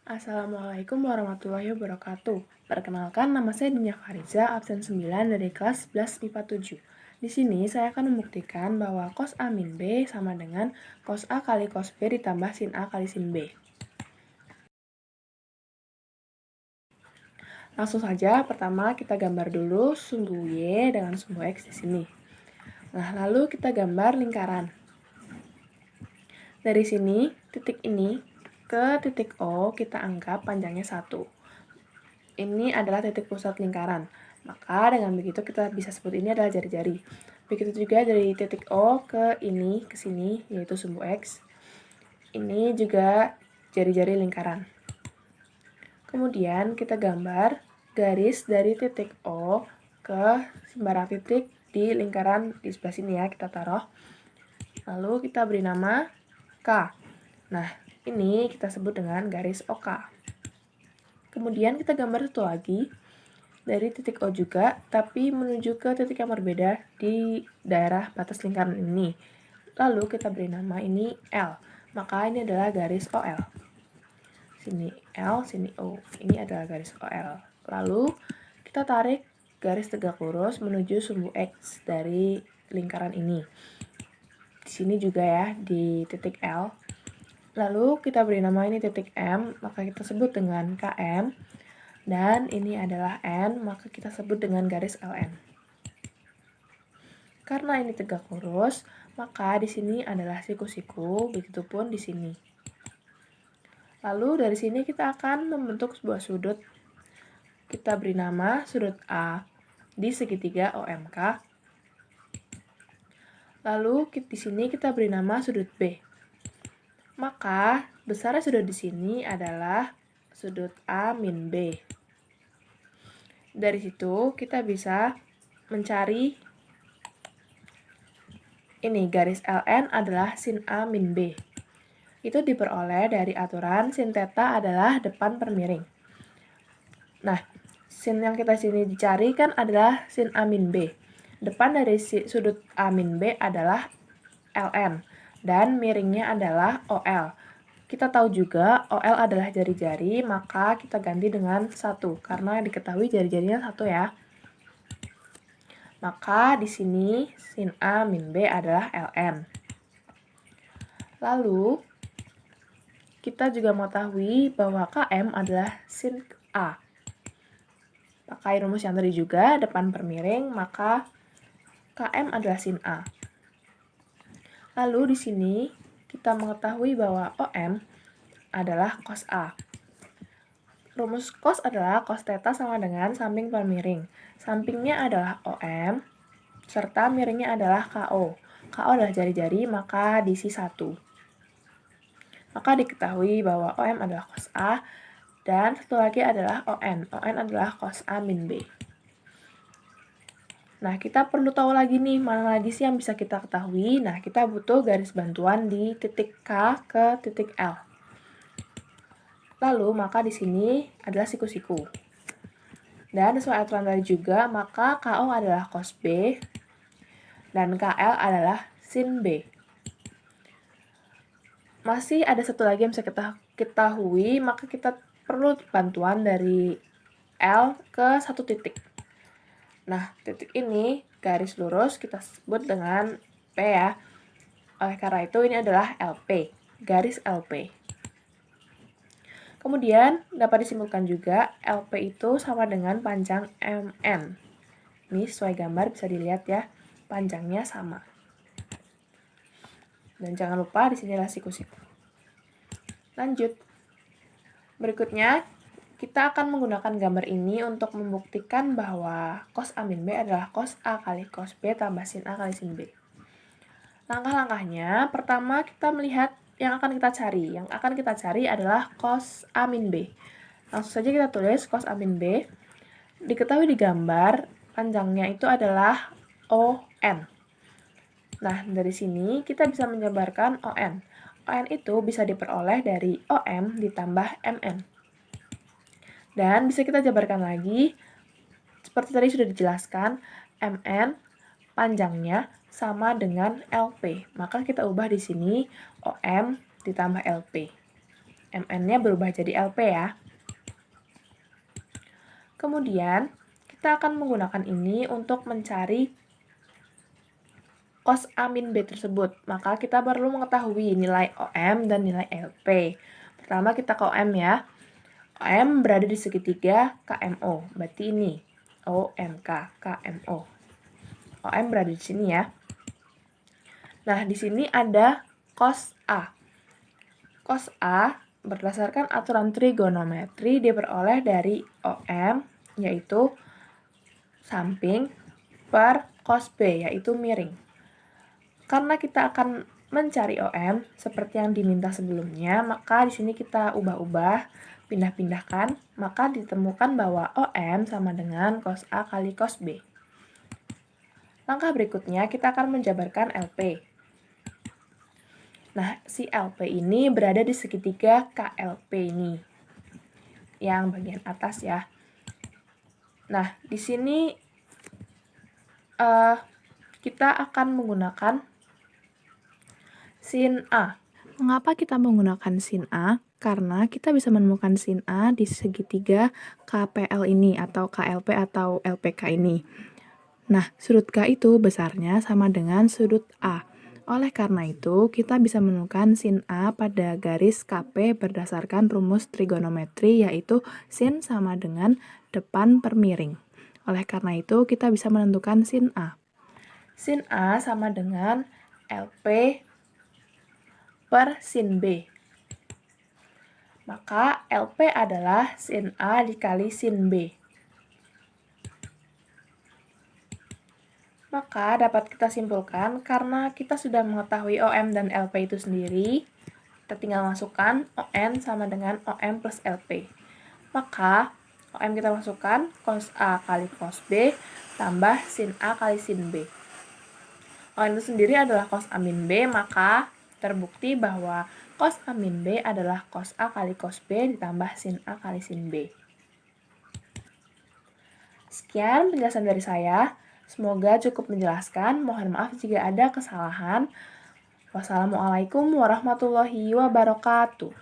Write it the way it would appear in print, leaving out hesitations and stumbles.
Assalamualaikum warahmatullahi wabarakatuh. Perkenalkan, nama saya Dinya Fariza, absen 9 dari kelas 11 MIPA 7. Di sini saya akan membuktikan bahwa cos A min B sama dengan cos A kali cos B ditambah sin A kali sin B. Langsung saja, pertama kita gambar dulu sumbu Y dengan sumbu X di sini. Nah, lalu kita gambar lingkaran. Dari sini, titik ini ke titik O kita anggap panjangnya 1. Ini adalah titik pusat lingkaran. Maka dengan begitu kita bisa sebut ini adalah jari-jari. Begitu juga dari titik O ke ini, ke sini, yaitu sumbu X. Ini juga jari-jari lingkaran. Kemudian kita gambar garis dari titik O ke sembarang titik di lingkaran di sebelah sini ya, kita taruh. Lalu kita beri nama K. Nah, ini kita sebut dengan garis OK. Kemudian kita gambar satu lagi dari titik O juga, tapi menuju ke titik yang berbeda di daerah batas lingkaran ini. Lalu kita beri nama ini L, maka ini adalah garis OL. Sini L, sini O, ini adalah garis OL. Lalu kita tarik garis tegak lurus menuju sumbu X dari lingkaran ini. Di sini juga ya, di titik L. Lalu kita beri nama ini titik M, maka kita sebut dengan KM. Dan ini adalah N, maka kita sebut dengan garis LN. Karena ini tegak lurus, maka di sini adalah siku-siku, begitupun di sini. Lalu dari sini kita akan membentuk sebuah sudut. Kita beri nama sudut A di segitiga OMK. Lalu di sini kita beri nama sudut B. Maka besarnya sudut di sini adalah sudut A min B. Dari situ kita bisa mencari ini garis LN adalah sin A min B. Itu diperoleh dari aturan sin theta adalah depan per miring. Nah, sin yang kita sini dicari kan adalah sin A min B. Depan dari sudut A min B adalah LN. Dan miringnya adalah OL. Kita tahu juga OL adalah jari-jari, maka kita ganti dengan 1. Karena diketahui jari-jarinya 1 ya. Maka di sini sin A min B adalah LN. Lalu, kita juga mengetahui bahwa KM adalah sin A. Pakai rumus yang tadi juga, depan per miring, maka KM adalah sin A. Lalu di sini kita mengetahui bahwa OM adalah cos A. Rumus cos adalah cos theta sama dengan samping per miring. Sampingnya adalah OM, serta miringnya adalah KO. KO adalah jari-jari, maka diisi 1. Maka diketahui bahwa OM adalah cos A, dan satu lagi adalah ON. ON adalah cos A min B. Nah, kita perlu tahu lagi nih, mana lagi sih yang bisa kita ketahui. Nah, kita butuh garis bantuan di titik K ke titik L. Lalu, maka di sini adalah siku-siku. Dan sesuai aturan tadi juga, maka KO adalah cos B, dan KL adalah sin B. Masih ada satu lagi yang bisa kita ketahui, maka kita perlu bantuan dari L ke satu titik. Nah, titik ini garis lurus kita sebut dengan P ya. Oleh karena itu ini adalah LP, garis LP. Kemudian dapat disimpulkan juga LP itu sama dengan panjang MN. Ini sesuai gambar bisa dilihat ya, panjangnya sama. Dan jangan lupa di sini adalah siku-siku. Lanjut. Berikutnya kita akan menggunakan gambar ini untuk membuktikan bahwa cos A min B adalah cos A kali cos B tambah sin A kali sin B. Langkah-langkahnya, pertama kita melihat yang akan kita cari. Yang akan kita cari adalah cos A min B. Langsung saja kita tulis cos A min B. Diketahui di gambar, panjangnya itu adalah ON. Nah, dari sini kita bisa menjabarkan ON. ON itu bisa diperoleh dari OM ditambah MN. Dan bisa kita jabarkan lagi, seperti tadi sudah dijelaskan, MN panjangnya sama dengan LP. Maka kita ubah di sini OM ditambah LP. MN-nya berubah jadi LP ya. Kemudian, kita akan menggunakan ini untuk mencari cos A min B tersebut. Maka kita perlu mengetahui nilai OM dan nilai LP. Pertama kita ke OM ya. OM berada di segitiga KMO. Berarti ini OMK, KMO. OM berada di sini ya. Nah, di sini ada cos A. Cos A berdasarkan aturan trigonometri diperoleh dari OM, yaitu samping per cos B, yaitu miring. Karena kita akan mencari OM seperti yang diminta sebelumnya, maka di sini kita ubah-ubah, pindah-pindahkan, maka ditemukan bahwa OM sama dengan cos A kali cos B. Langkah berikutnya kita akan menjabarkan LP. Nah, si LP ini berada di segitiga KLP ini, yang bagian atas ya. Nah, di sini kita akan menggunakan sin A. Mengapa kita menggunakan sin A? Karena kita bisa menemukan sin A di segitiga KPL ini, atau KLP atau LPK ini. Nah, sudut K itu besarnya sama dengan sudut A. Oleh karena itu, kita bisa menemukan sin A pada garis KP berdasarkan rumus trigonometri, yaitu sin sama dengan depan per miring. Oleh karena itu, kita bisa menentukan sin A. Sin A sama dengan LP per sin B. Maka LP adalah sin A dikali sin B. Maka dapat kita simpulkan, karena kita sudah mengetahui OM dan LP itu sendiri, kita tinggal masukkan ON sama dengan OM plus LP. Maka OM kita masukkan cos A kali cos B tambah sin A kali sin B. ON itu sendiri adalah cos A min B, maka terbukti bahwa cos A min B adalah cos A kali cos B ditambah sin A kali sin B. Sekian penjelasan dari saya. Semoga cukup menjelaskan. Mohon maaf jika ada kesalahan. Wassalamualaikum warahmatullahi wabarakatuh.